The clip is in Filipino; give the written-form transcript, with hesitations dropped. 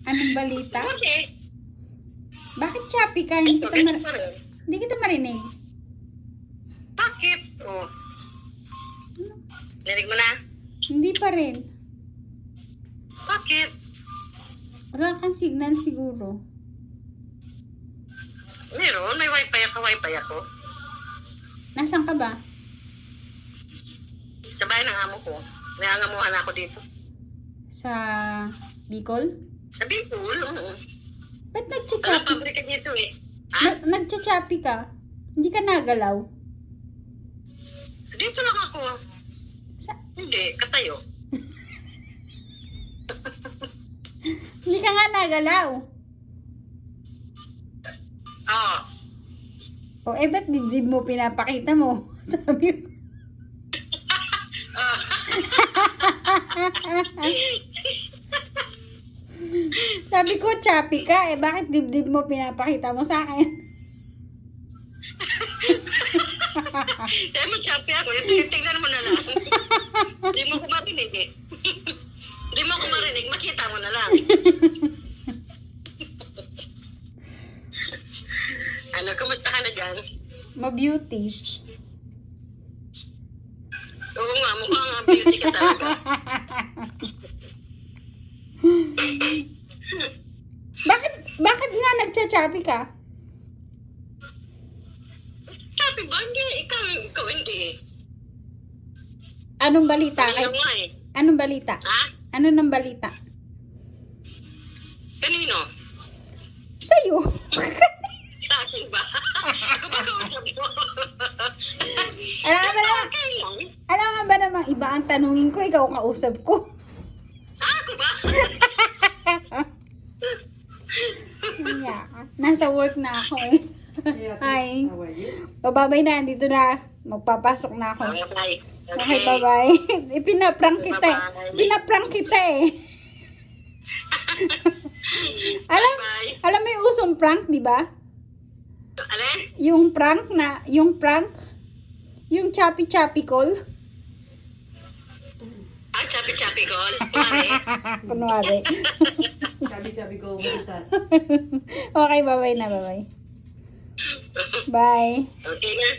Anong balita? Okay. Bakit choppy ka? Hindi kita marinig. Bakit? Oh. Narinig mo na? Hindi pa rin. Bakit? Wala kang signal siguro. Meron. May wifi ako. Nasaan ka ba? Sa bahay ng amo ko. Nangangamuhan ako dito. Sa Bicol? Sa Bicol? Oo. Ba't Walang nagchachapi? pabrika dito eh. Ha? Nagchachapi ka? Hindi ka nagalaw? Dito lang ako. Hindi, katayo. Hindi ka nga nagalaw. Oo. O ba't dibdib mo pinapakita mo? Sabi ko. Sabi ko, choppy ka. Bakit dibdib mo pinapakita mo sa akin? Sabi mo, choppy ako. Tingnan mo na lang. Hindi mo ko marinig eh. Hindi mo ko marinig. Makita mo na lang. Ano, kumusta ka na dyan? Ma-beauty. Oo nga, mukhang beauty ka talaga. Bakit nga nagchachapi ka? Choppy ba? Hindi, ikaw hindi eh. Anong balita? Kanino nga eh. Anong balita? Ha? Ano ng balita? Kanino? Sa'yo. Sa akin ba? Ako ba kausap mo? Alam nga ba namang iba ang tanungin ko, ikaw ang kausap ko. Ako ba? Kaya, nasa work na ako eh. Hi. Bababay na, dito na. Magpapasok na ako. Bye. Okay, bye-bye. Pinaprank kita eh. Bye-bye. Pinaprank kita eh. Bye. Alam mo yung usong prank, di ba? Alin? Yung prank, yung choppy call. Ah, chapi-chapi call. Mari. Kunwari. Sabi ko, umusan. Okay, bye-bye na, bye-bye. Bye. Okay na.